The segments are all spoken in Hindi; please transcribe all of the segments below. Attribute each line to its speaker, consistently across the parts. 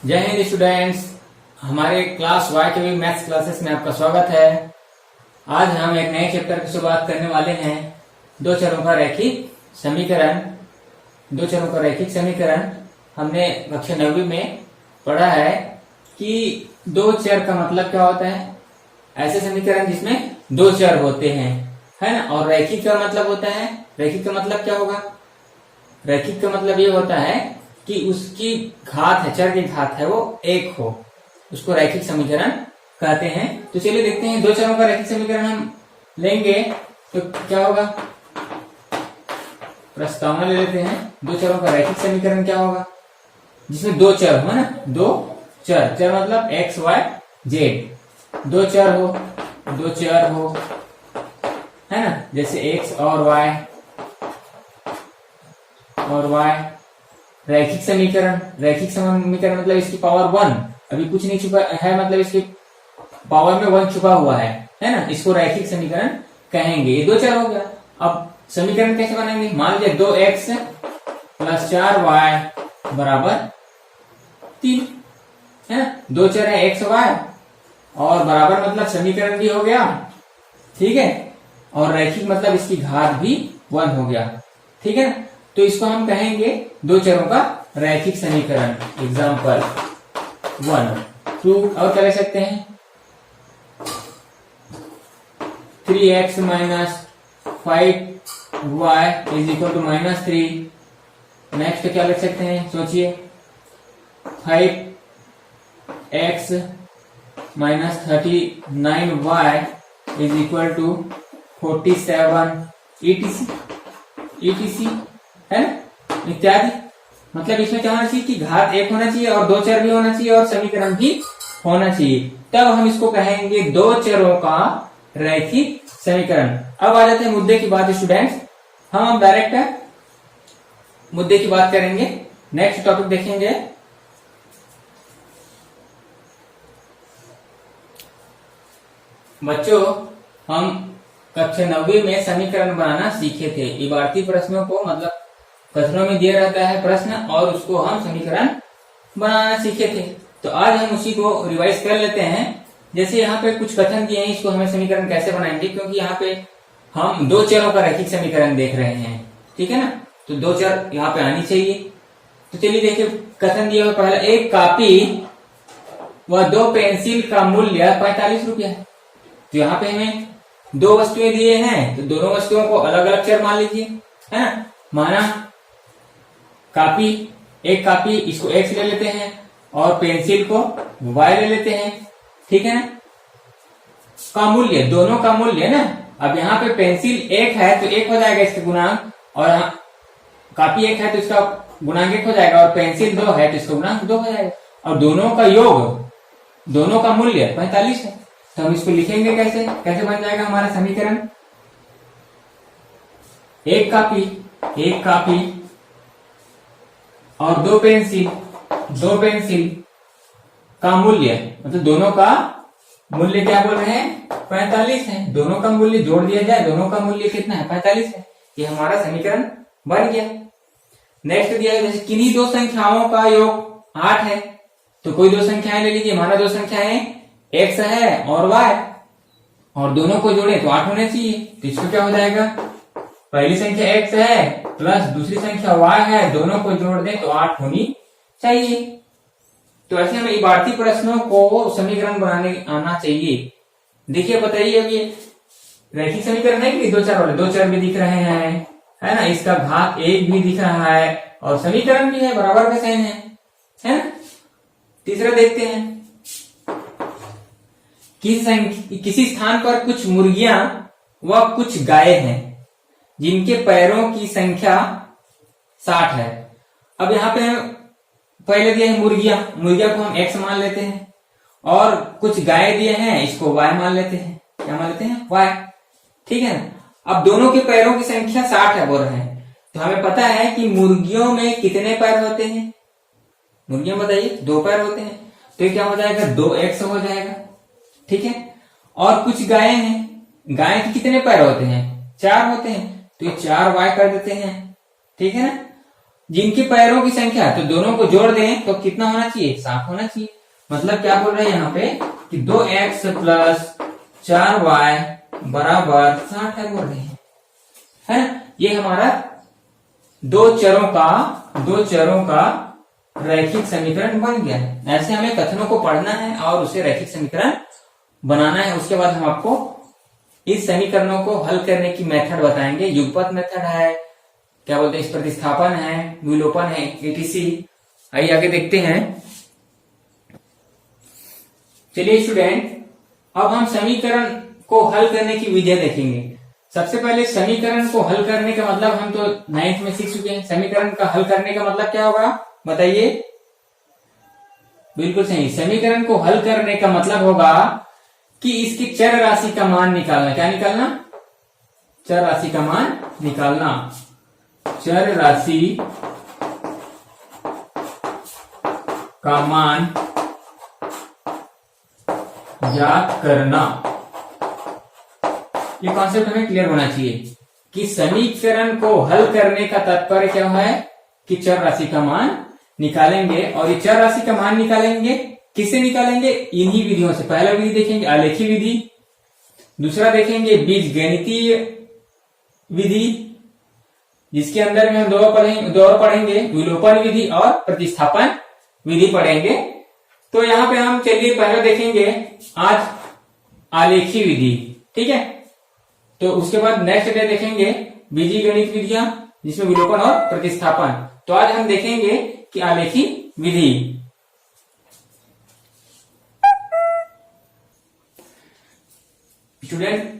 Speaker 1: जय हिंद स्टूडेंट्स, हमारे क्लास वाई के वी मैथ्स क्लासेस में आपका स्वागत है। आज हम एक नए चैप्टर की शुरुआत करने वाले हैं। दो चरों का रैखिक समीकरण। हमने कक्षा 9वीं में पढ़ा है कि दो चर का मतलब क्या होता है। ऐसे समीकरण जिसमें दो चर होते हैं, है ना। और रैखिक का मतलब होता है, रैखिक का मतलब क्या होगा। रैखिक का मतलब ये होता है कि उसकी घात है, चर की घात है वो एक हो, उसको रैखिक समीकरण कहते हैं। तो चलिए देखते हैं, दो चरों का रैखिक समीकरण हम लेंगे तो क्या होगा। प्रस्तावना ले लेते हैं। दो चरों का रैखिक समीकरण क्या होगा, जिसमें दो चर हो ना, दो चर मतलब एक्स वाई जेड। दो चर हो, है ना, जैसे एक्स और वाई रैखिक समीकरण मतलब इसकी पावर 1 अभी कुछ नहीं छुपा है, मतलब इसकी पावर में 1 छुपा हुआ है ना। इसको रैखिक समीकरण कहेंगे। ये दो चर हो गया। अब समीकरण कैसे बनाएंगे। मान लीजिए 2x + 4y बराबर 3, है ना। दो चर है x y और बराबर मतलब समीकरण भी हो गया, ठीक है। और रैखिक मतलब इसकी घात भी 1 हो गया, ठीक है ना। तो इसको हम कहेंगे दो चरों का रैखिक समीकरण। Example 1 prove. और क्या लिख सकते हैं, 3x - 5y = -3। नेक्स्ट क्या लिख सकते हैं, सोचिए। 5x - 39y = 47 etc है ना, इत्यादि। मतलब इसमें क्या होना चाहिए कि घात 1 होना चाहिए और दो चर भी होना चाहिए और समीकरण भी होना चाहिए, तब हम इसको कहेंगे दो चरों का रैखिक समीकरण। अब आ जाते हैं मुद्दे की बात स्टूडेंट्स। हम अब डायरेक्ट मुद्दे की बात करेंगे। नेक्स्ट टॉपिक देखेंगे। बच्चों, हम कक्षा 9वीं में समीकरण बनाना सीखे थे। इबारती प्रश्नों को मतलब कथनों में दिया रहता है प्रश्न और उसको हम समीकरण बनाना सीखे थे। तो आज हम उसी को रिवाइज कर लेते हैं। जैसे यहाँ पे कुछ कथन दिए हैं, इसको हमें समीकरण कैसे बनाएंगे, क्योंकि यहाँ पे हम दो चरों का रैखिक समीकरण देख रहे हैं, ठीक है ना। तो दो चर यहाँ पे आनी चाहिए। तो चलिए देखिए, कथन दिया हुआ पहला, एक कॉपी व दो पेंसिल का मूल्य 45 रुपया है। तो यहाँ पे हमें दो वस्तुएं दिए हैं, तो दोनों वस्तुओं को अलग अलग चर मान लीजिए, है ना। माना कॉपी, एक कॉपी इसको x ले लेते हैं और पेंसिल को y ले लेते हैं, ठीक है ना। का मूल्य, दोनों का मूल्य ना। अब यहाँ पे पेंसिल 1 है तो 1 हो जाएगा इसका गुणांक, और कॉपी 1 है तो इसका गुणांक 1 हो जाएगा, और पेंसिल 2 है तो इसका गुणांक 2 हो जाएगा। और दोनों का योग, दोनों का मूल्य 45 है। तो हम इसको लिखेंगे कैसे बन जाएगा हमारा समीकरण। एक कॉपी और दो पेंसिल का मूल्य, मतलब दोनों का मूल्य क्या बोल रहे हैं, 45 है। दोनों का मूल्य जोड़ दिया जाए, दोनों का मूल्य कितना है, 45 है। ये हमारा समीकरण बन गया। नेक्स्ट दिया है, जैसे किन्हीं दो संख्याओं का योग 8 है। तो कोई दो संख्याएं ले लीजिए। माना दो संख्याएं x है और y, और दोनों को जोड़े तो 8 होने चाहिए। तो इसको क्या हो जाएगा, पहली संख्या x है प्लस दूसरी संख्या y है, दोनों को जोड़ दें तो 8 होनी चाहिए। तो ऐसे हमें इबारती प्रश्नों को समीकरण बनाने आना चाहिए। देखिए, बताइए, अब ये रैखिक समीकरण है कि दो चर वाले, दो चर भी दिख रहे हैं, है ना। इसका घात 1 भी दिख रहा है और समीकरण भी है, बराबर का साइन है ना। तीसरा देखते हैं, किसी स्थान पर कुछ मुर्गियां व कुछ गायें हैं जिनके पैरों की संख्या 60 है। अब यहाँ पे पहले दिए हैं मुर्गियां को हम x मान लेते हैं, और कुछ गाय दिए हैं, इसको y मान लेते हैं। क्या मान लेते हैं, y, ठीक है ना। अब दोनों के पैरों की संख्या 60 है बोल रहे हैं। तो हमें पता है कि मुर्गियों में कितने पैर होते हैं, मुर्गियां बताइए, 2 पैर होते हैं। तो क्या हो जाएगा, 2x हो जाएगा, ठीक है। और कुछ गायें हैं, गाय के कितने पैर होते हैं, 4 होते हैं। तो ये 4y कर देते हैं, ठीक है ना। जिनके पैरों की संख्या, तो दोनों को जोड़ दें तो कितना होना चाहिए, 7 होना चाहिए। मतलब क्या बोल रहे हैं यहाँ पे कि 2x प्लस 4y बराबर 60 है बोल रहे हैं, है ना। ये हमारा दो चरों का रैखिक समीकरण बन गया है। ऐसे हमें कथनों को पढ़ना है और उसे रैखिक समीकरण बनाना है। उसके बाद हम आपको इस समीकरणों को हल करने की मेथड बताएंगे। युगपत मेथड है, क्या बोलते हैं, इस प्रतिस्थापन है, विलोपन है, एटीसी। आइए आगे देखते हैं। चलिए स्टूडेंट, अब हम समीकरण को हल करने की विधियां देखेंगे। सबसे पहले समीकरण को हल करने का मतलब हम तो 9th में सीख चुके हैं। समीकरण का हल करने का मतलब क्या होगा बताइए। बिल्कुल सही, समीकरण को हल करने का मतलब होगा कि इसकी चर राशि का मान निकालना। क्या निकालना, चर राशि का मान निकालना। चर राशि का मान ज्ञात करना, ये कॉन्सेप्ट हमें क्लियर होना चाहिए कि समीकरण को हल करने का तात्पर्य क्या है कि चर राशि का मान निकालेंगे। और ये चर राशि का मान निकालेंगे किससे निकालेंगे, इन्हीं विधियों से। पहला विधि देखेंगे आलेखी विधि, दूसरा देखेंगे बीजगणितीय विधि, जिसके अंदर में हम दो और पढ़ेंगे, विलोपन विधि और प्रतिस्थापन विधि पढ़ेंगे। तो यहाँ पे हम चलिए पहले देखेंगे आज आलेखी विधि, ठीक है। तो उसके बाद नेक्स्ट डे देखेंगे बीजगणित विधियां, जिसमें विलोपन और प्रतिस्थापन। तो आज हम देखेंगे कि आलेखी विधि। स्टूडेंट,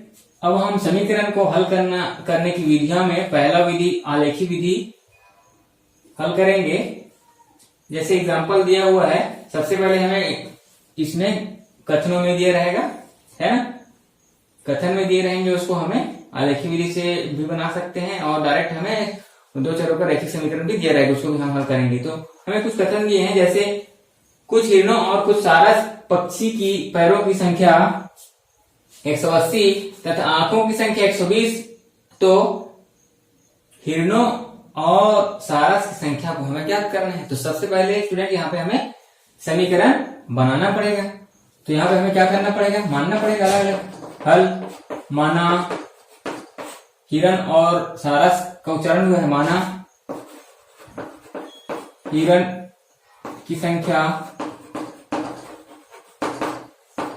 Speaker 1: अब हम समीकरण को हल करने की विधियों में पहला विधि आलेखी विधि हल करेंगे। जैसे एग्जांपल दिया हुआ है, सबसे पहले हमें इसमें कथनों में दिया रहेगा, है ना, कथन में दिए रहेंगे, उसको हमें आलेखी विधि से भी बना सकते हैं और डायरेक्ट हमें दो चरों का रैखिक समीकरण भी दिया रहेगा, उसको भी हम हल करेंगे। तो हमें कुछ कथन दिए हैं, जैसे कुछ हिरणों और कुछ सारस पक्षी की पैरों की संख्या 180 तथा आंखों की संख्या 120। तो हिरणों और सारस की संख्या को हमें ज्ञात करना है। तो सबसे पहले स्टूडेंट यहाँ पे हमें समीकरण बनाना पड़ेगा। तो यहाँ पे हमें क्या करना पड़ेगा, मानना पड़ेगा अलग अलग। हल माना, हिरण और सारस का उच्चारण हुआ है माना, हिरण की संख्या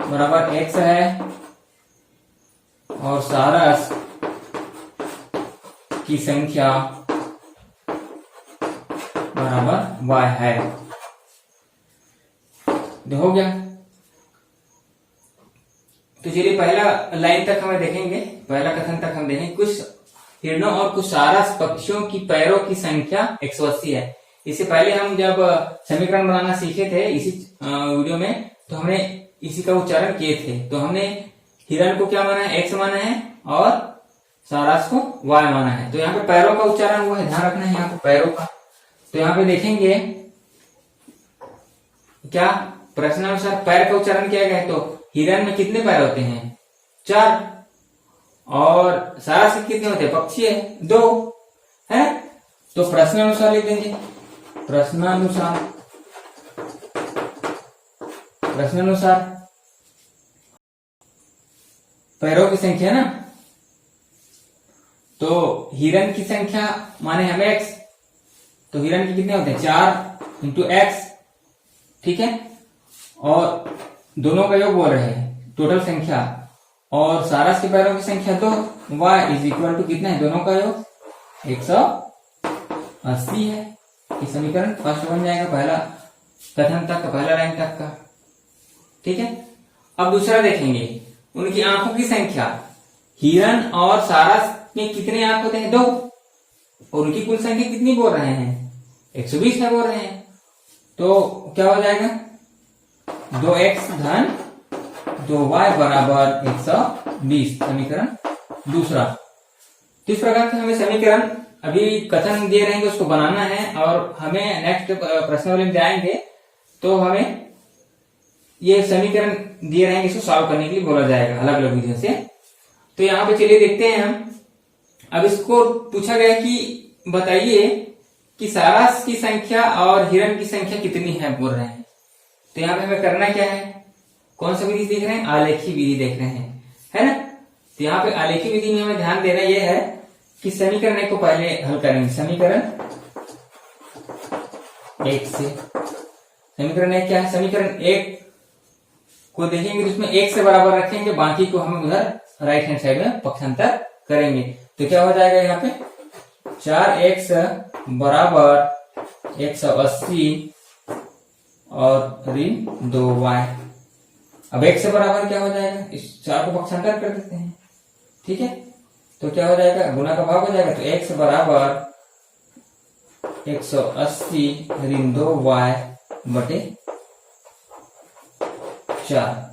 Speaker 1: बराबर x है और सारस की संख्या बराबर y है। हो गया। तो चलिए पहला लाइन तक हमें देखेंगे, पहला कथन तक हम देखेंगे। कुछ हिरणों और कुछ सारस पक्षियों की पैरों की संख्या 180 है। इससे पहले हम जब समीकरण बनाना सीखे थे इसी वीडियो में, तो हमने इसी का उच्चारण किए थे। तो हमने हिरण को क्या माना है, x माना है, और सारस को y माना है। तो यहाँ पे पैरों का उच्चारण हुआ है, ध्यान रखना है यहाँ पे पैरों का। तो यहाँ पे देखेंगे क्या प्रश्नानुसार पैर का उच्चारण किया गया है। तो हिरण में कितने पैर होते हैं, 4, और सारस के कितने होते हैं, पक्षी है 2, है। तो प्रश्नानुसार लिख देंगे, प्रश्नानुसार पैरों की संख्या ना। तो हिरण की संख्या माने हम x, तो हिरण के कितने होते हैं 4 इंटू x, ठीक है। और दोनों का योग बोल रहे हैं टोटल संख्या, और सारस के पैरों की संख्या तो y इज इक्वल टू कितना है, दोनों का योग 180 है। ये समीकरण फर्स्ट बन जाएगा, पहला कथन तक का, पहला लाइन तक का, ठीक है। अब दूसरा देखेंगे, उनकी आंखों की संख्या। हिरण और सारस में कितने आंख होते हैं, 2, और उनकी कुल संख्या कितनी बोल रहे हैं, 120 है बोल रहे हैं। तो क्या हो जाएगा, 2x धन 2y बराबर 120, समीकरण दूसरा। तो इस प्रकार से हमें समीकरण अभी कथन दिए रहेंगे, उसको बनाना है, और हमें नेक्स्ट प्रश्न में जाएंगे तो हमें ये समीकरण दिए रहेंगे, इसको सॉल्व करने के लिए बोला जाएगा अलग अलग विधियों से। तो यहाँ पे चलिए देखते हैं हम। अब इसको पूछा गया कि बताइए कि सारस की संख्या और हिरण की संख्या कितनी है बोल रहे हैं। तो यहाँ पे हमें करना क्या है, कौन सा विधि देख रहे हैं, आलेखी विधि देख रहे हैं, है ना। तो यहाँ पे आलेखी विधि में हमें ध्यान देना यह है कि समीकरण एक को पहले हल करेंगे। समीकरण एक से, समीकरण एक क्या है, समीकरण एक को देखेंगे तो उसमें एक से बराबर रखेंगे, बाकी को हम उधर राइट हैंड साइड में पक्षांतर करेंगे। तो क्या हो जाएगा यहाँ पे 4x बराबर 180 और ऋण 2y। अब x से बराबर क्या हो जाएगा, इस 4 को पक्षांतर कर देते हैं, ठीक है। तो क्या हो जाएगा, गुना का भाग हो जाएगा, तो x बराबर 180 ऋण 2y बटे 4।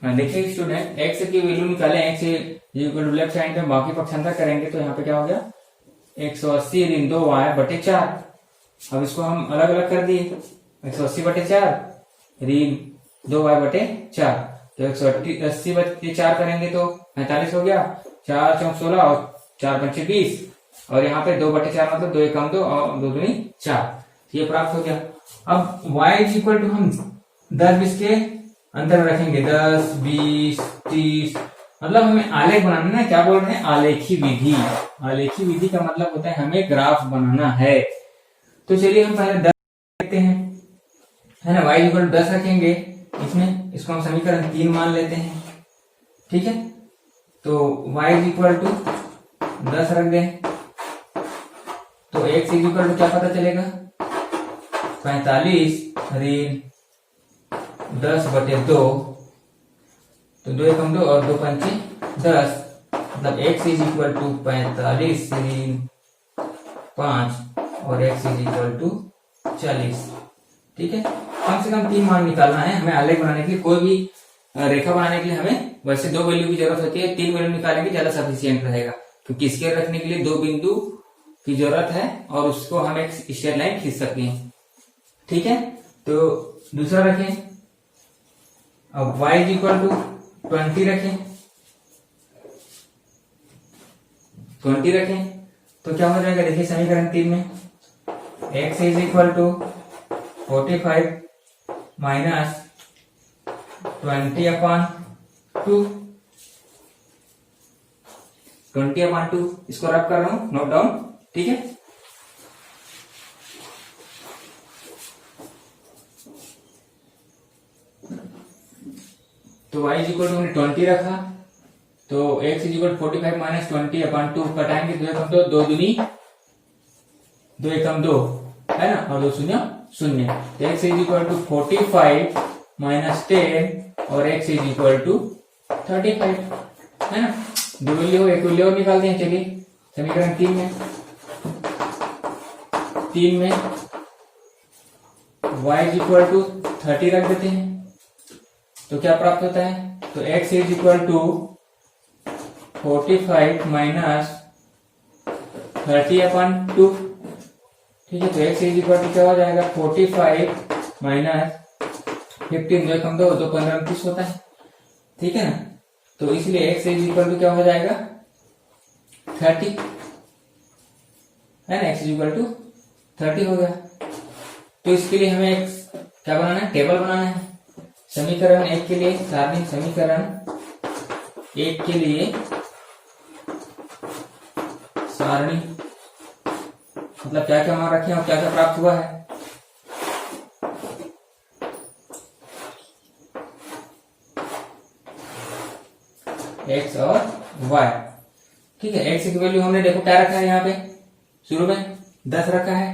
Speaker 1: देखिए स्टूडेंट, x की वैल्यू निकाले, x equal to left side में बाकी पक्षांतर करेंगे तो यहाँ पे क्या हो गया 180 ऋण 2y बटे 4। अब इसको हम अलग अलग कर दिए, 180 बटे 4 ऋण 2y बटे 4। तो 180 बटे 4 करेंगे तो 45 हो गया, 4 चौक 16 और 4 पंचे 20, और यहाँ पे 2 बटे 4 मतलब 2 एकम 2 और 2 दूनी 4, ये प्राप्त हो गया। अब y इज इक्वल टू हम 10-20 के अंतर में रखेंगे, 10, 20, 30, मतलब हमें आलेख बनाना है। क्या बोल रहे हैं, आलेखी विधि। आलेखी विधि का मतलब होता है हमें ग्राफ बनाना है। तो चलिए हम पहले 10 देखते हैं, है ना। y इक्वल टू 10 रखेंगे इसमें, इसको हम समीकरण 3 मान लेते हैं, ठीक है। तो y इक्वल टू 10 रख दें तो x इक्वल टू क्या पता चलेगा, 45 ऋण 10 बटे 2, तो 2 एकम 2 और 2 पंचे 10, मतलब x इज इक्वल टू 45 ऋण 5 और x इज इक्वल टू 40, ठीक है। कम से कम 3 मान निकालना है हमें आलेख बनाने के लिए। कोई भी रेखा बनाने के लिए हमें वैसे 2 वैल्यू की जरूरत होती है, 3 वैल्यू निकालेंगे ज्यादा सफिशियंट रहेगा, क्योंकि स्केल रखने के लिए 2 बिंदु की जरूरत है और उसको हम एक स्ट्रेट लाइन खींच सकते हैं, ठीक है। तो दूसरा रखें, अब y इज इक्वल टू 20 रखें, 20 रखें तो क्या हो जाएगा, देखिए समीकरण 3 में x is equal to 45 minus 20/2, 20/2 इसको रब कर रहा हूं, नोट डाउन, ठीक है। तो y इज इक्वल टू हमने 20 रखा, तो x इज इक्वल 45 माइनस 20/2 कटाएंगे, 2 एकम 2, 2 दूनी 2 एकम 2, है ना, और 2 शून्य 0। तो x is equal to 45 minus 10 और x इज इक्वल टू 35, है ना। 2 वैल्यू हो, एक वैल्यू और निकालते हैं। चलिए समीकरण 3 में y इज इक्वल टू 30 रख देते हैं, तो क्या प्राप्त होता है, तो x is equal to 45 minus 30/2, ठीक है। तो x इज इक्वल टू क्या हो जाएगा, 45 माइनस 15, 2 एकम 2, 2 15 29 होता है, ठीक है ना। तो इसलिए x इज इक्वल टू क्या हो जाएगा 30, है ना, x इज इक्वल टू 30 हो गया। तो इसके लिए हमें एक क्या बनाना है, टेबल बनाना है। समीकरण 1 के लिए सारणी, समीकरण 1 के लिए सारणी मतलब क्या क्या मान रखे हैं और क्या क्या प्राप्त हुआ है। x और y, ठीक है। x की वैल्यू हमने देखो क्या रखा है, यहाँ पे शुरू में 10 रखा है,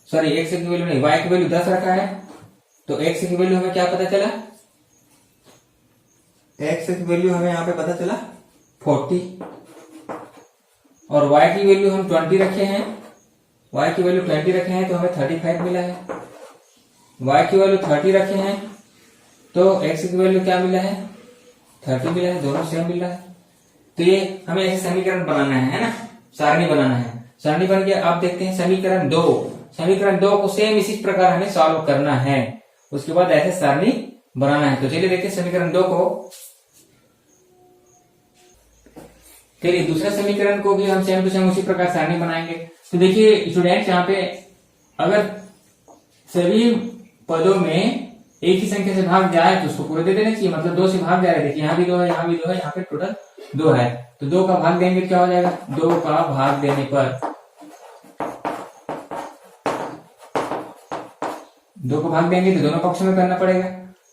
Speaker 1: सॉरी x की वैल्यू नहीं, y की वैल्यू 10 रखा है। तो x की वैल्यू हमें क्या पता चला, x की वैल्यू हमें यहाँ पे पता चला 40, और y की वैल्यू हम 20 रखे हैं, y की वैल्यू 20 रखे हैं तो हमें 35 मिला है। y की वैल्यू 30 रखे हैं तो x की वैल्यू क्या मिला है, 30 मिला है, दोनों सेम मिल रहा है। तो ये हमें ऐसे समीकरण बनाना है ना, सारणी बनाना है। सारणी बन गया। अब देखते हैं समीकरण 2, समीकरण 2 को सेम इसी प्रकार हमें सॉल्व करना है, उसके बाद ऐसे सारणी बनाना है। तो चलिए देखते हैं समीकरण 2 को। चलिए दूसरा समीकरण को भी हम सेम टू सेम उसी प्रकार सारणी बनाएंगे। तो देखिए स्टूडेंट्स, यहाँ पे अगर सभी पदों में एक ही संख्या से भाग जाए तो उसको पूरा दे देना चाहिए, मतलब 2 से भाग जा रहा है। देखिए यहाँ भी 2 है, यहाँ भी 2 है, यहाँ पे टोटल 2 है, तो 2 का भाग देंगे क्या हो जाएगा, 2 का भाग देने पर 2 को भाग देंगे तो दोनों पक्षों में करना पड़ेगा,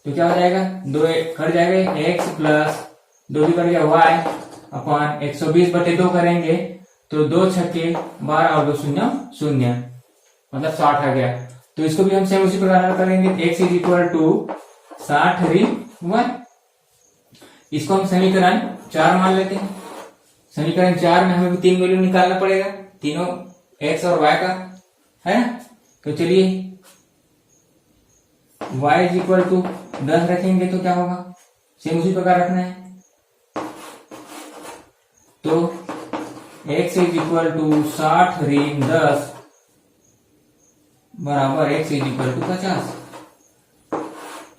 Speaker 1: तो क्या हो जाएगा, 2 कट जाएगा, x प्लस 2 भी कट गया y अपॉन 120/2 करेंगे तो 2 छक्के 12 और 2 शून्य शून्य, मतलब 60 आ गया। तो इसको भी हम सेम उसी प्रकार हल करेंगे, x इज इक्वल टू 60 ऋण 1। इसको हम समीकरण 4 मान लेते हैं। समीकरण 4 में हमें 3 वैल्यू निकालना पड़ेगा, तीनों x और y का, है ना। तो चलिए y इज इक्वल टू 10 रखेंगे तो क्या होगा, सेम उसी प्रकार रखना है। तो x इज इक्वल टू 60 ऋण 10 बराबर x इज इक्वल टू 50।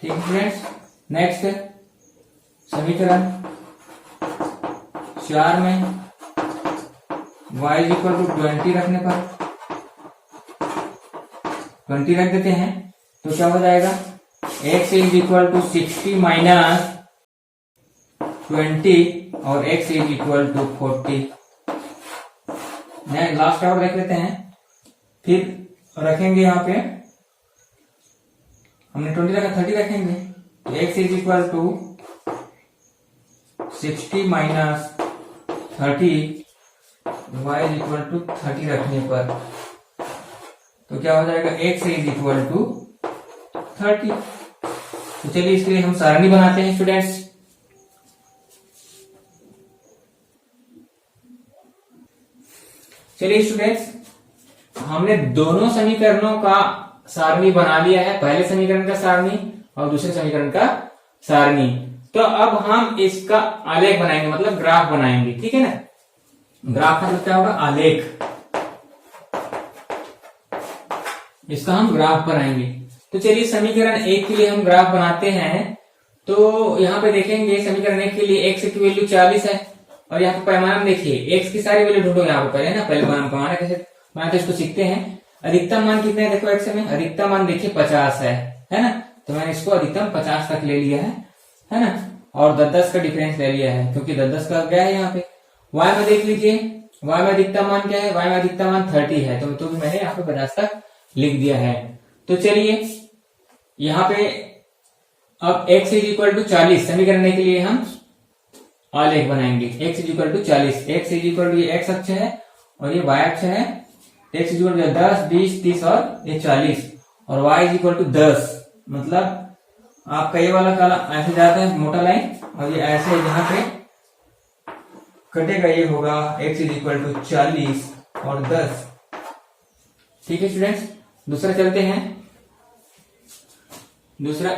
Speaker 1: ठीक है फ्रेंड्स, नेक्स्ट समीकरण 4 में y इज इक्वल टू 20 रखने पर 20 रख देते हैं तो क्या हो जाएगा, x is equal to 60 minus 20 और x is equal to 40। Last out रख लेते हैं, फिर रखेंगे यहाँ पे हमने 20 रखा, 30 रखेंगे तो x is equal to 60 minus 30, y is equal to 30 रखने पर तो क्या हो जाएगा, x इज इक्वल टू 30। तो चलिए इसके लिए हम सारणी बनाते हैं स्टूडेंट्स। चलिए स्टूडेंट्स, हमने दोनों समीकरणों का सारणी बना लिया है, पहले समीकरण का सारणी और दूसरे समीकरण का सारणी। तो अब हम इसका आलेख बनाएंगे, मतलब ग्राफ बनाएंगे, ठीक है ना। ग्राफ मतलब क्या होगा, आलेख, इसका हम ग्राफ बनाएंगे। तो चलिए समीकरण 1 के लिए हम ग्राफ बनाते हैं। तो यहाँ पे देखेंगे समीकरण 1 के लिए x की वैल्यू 40 है और यहाँ पे पैमाना देखिए x की सारी वैल्यू ढूंढो यहाँ पे पहले ना, पहले पैमाना कैसे बनाते इसको सीखते हैं। अधिकतम मान कितने है, देखो x में अधिकतम मान देखिए 50 है ना। तो मैंने इसको अधिकतम 50 तक ले लिया है ना, और 10-10 का डिफरेंस ले लिया है क्योंकि 10-10 का गया है यहाँ पे। y में देख लीजिए, y में अधिकतम मान क्या है, y में अधिकतम मान 30 है, तो भी मैंने यहाँ पे 50 तक लिख दिया है। तो चलिए यहाँ पे अब x इज इक्वल टू 40 समीकरण के लिए हम आलेख बनाएंगे। x is equal to 40, x is equal to ये x अक्ष है और ये y अक्ष है। x इज इक्वल टू 10, 20, 30 और ये 40 और y इज इक्वल टू 10, मतलब आपका ये वाला काला ऐसे जाता है मोटा लाइन और ये ऐसे जहां पे कटेगा ये होगा x इज इक्वल टू 40 और 10। ठीक है स्टूडेंट्स, दूसरा चलते हैं। दूसरा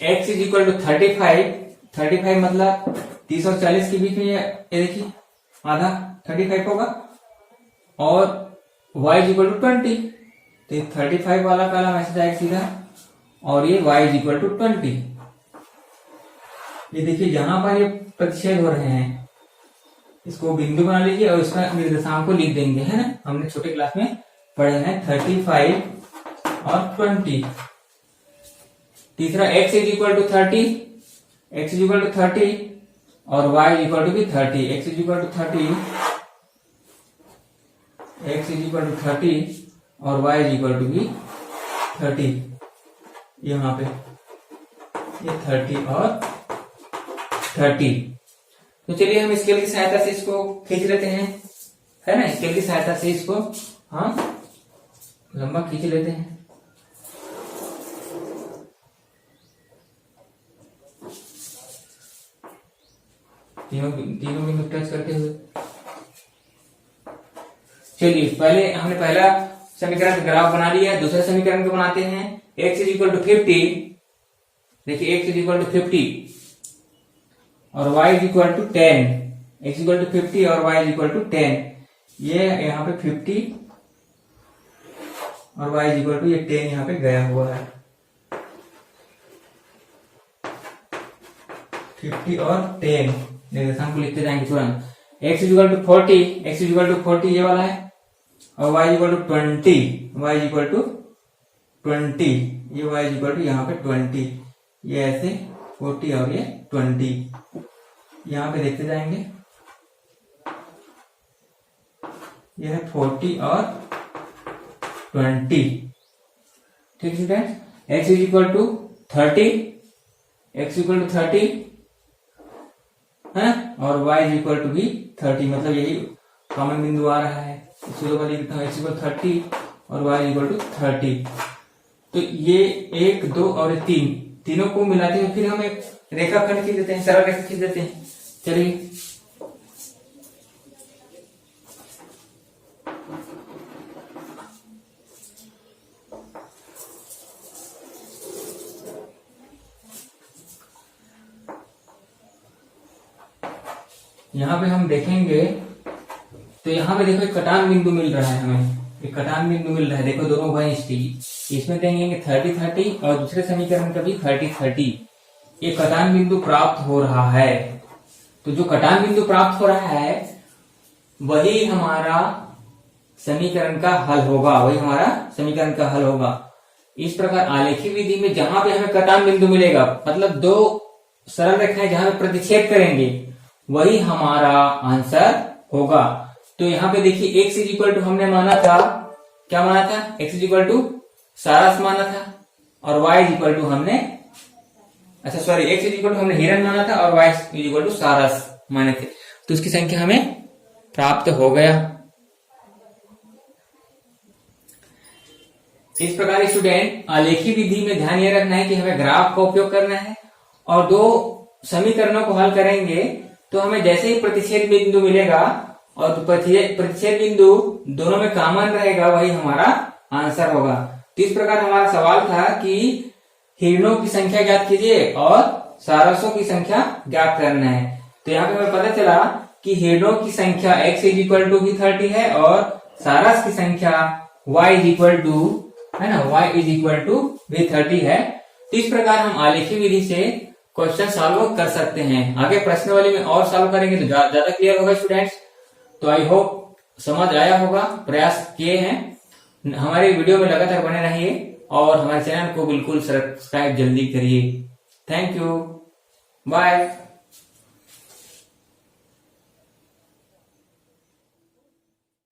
Speaker 1: x इज इक्वल टू 35 मतलब 30 और 40 के बीच में ये देखिए आधा 35 होगा और y इज इक्वल टू 20, तो 35 वाला कालम ऐसे जाएगा सीधा और ये y इज इक्वल टू 20। ये देखिए जहां पर ये प्रतिच्छेद हो रहे हैं इसको बिंदु बना लीजिए और इसका निर्देशांक को लिख देंगे, है ना। हमने छोटे क्लास में पढ़े हैं 35 और 20। तीसरा x is equal to 30, x is equal to 30 और y इज इक्वल टू भी 30, x is equal to 30, x is equal to 30 और y इज इक्वल टू भी 30। यहाँ पे ये 30 और 30। तो चलिए हम स्केल की सहायता से इसको खींच लेते हैं, है ना। स्केल की सहायता से इसको हम लंबा खींच लेते हैं। तीनों बिंदु टच करते हुए चलिए पहले हमने पहला समीकरण का ग्राफ बना लिया है। दूसरा समीकरण को बनाते हैं। x इज इक्वल टू 50, देखिए x इज इक्वल टू 50 और y is equal to 10, x equal to 50 और y इज इक्वल टू 10। ये यहाँ पे 50 और y इज इक्वल टू ये 10 यहाँ पे गया हुआ है, 50 और 10 निर्देशांक को लिखते जाएंगे तुरंत। x is equal to 40, x is equal to 40 ये वाला है, और y is equal to 20, y is equal to 20, ये y इज इक्वल टू यहाँ पे 20, ये ऐसे 40 और ये 20, यहाँ पे देखते जाएंगे, ये है 40 और 20। ठीक student, x is equal to 30, x equal to 30 है, और y इज इक्वल टू भी 30, मतलब यही कॉमन बिंदु आ रहा है। इसको तो लिखता हूँ x इक्वल 30 और y इक्वल टू 30। तो ये 1, 2 और 3 तीनों को मिलाते हैं, फिर हम एक रेखाखंड खींच देते हैं, सरल रेखा खींच देते हैं। चलिए यहाँ पे हम देखेंगे, तो यहाँ पे देखो एक कटान बिंदु मिल रहा है, हमें एक कटान बिंदु मिल रहा है। देखो दोनों भाई इसमें देंगे 30, 30 और दूसरे समीकरण का भी 30, 30। ये कटान बिंदु प्राप्त हो रहा है। तो जो कटान बिंदु प्राप्त हो रहा है वही हमारा समीकरण का हल होगा, वही हमारा समीकरण का हल होगा। इस प्रकार आलेखी विधि में जहां पे हमें कटान बिंदु मिलेगा, मतलब दो सरल रेखाएं जहां पे प्रतिच्छेद करेंगे, वही हमारा आंसर होगा। तो यहाँ पे देखिए x इज इक्वल टू हमने माना था, क्या माना था, x इज इक्वल टू सारस माना था, और y इज इक्वल टू हमने, अच्छा sorry, x is equal to हमने हिरण माना था और y इज इक्वल टू सारस माने थे। तो उसकी संख्या हमें प्राप्त हो गया। इस प्रकार स्टूडेंट आलेखी विधि में ध्यान ये रखना है कि हमें ग्राफ का उपयोग करना है, और दो समीकरणों को हल करेंगे तो हमें जैसे ही प्रतिच्छेद बिंदु मिलेगा और प्रतिच्छेद बिंदु दोनों में कॉमन रहेगा, वही हमारा आंसर होगा। तो इस प्रकार हमारा सवाल था कि हिरणों की संख्या ज्ञात कीजिए और सारसों की संख्या ज्ञात करना है। तो यहाँ पे हमें पता चला कि हिरणों की संख्या x इज इक्वल टू भी 30 है और सारस की संख्या y इज इक्वल टू, है ना, y इज इक्वल टू भी 30 है। तो इस प्रकार हम आलेखी विधि से क्वेश्चन सॉल्व कर सकते हैं। आगे प्रश्नावली में और सॉल्व करेंगे तो ज्यादा क्लियर होगा स्टूडेंट्स। तो आई होप समझ आया होगा, प्रयास किए हैं। हमारे वीडियो में लगातार बने रहिए और हमारे चैनल को बिल्कुल सब्सक्राइब जल्दी करिए। Thank you, bye.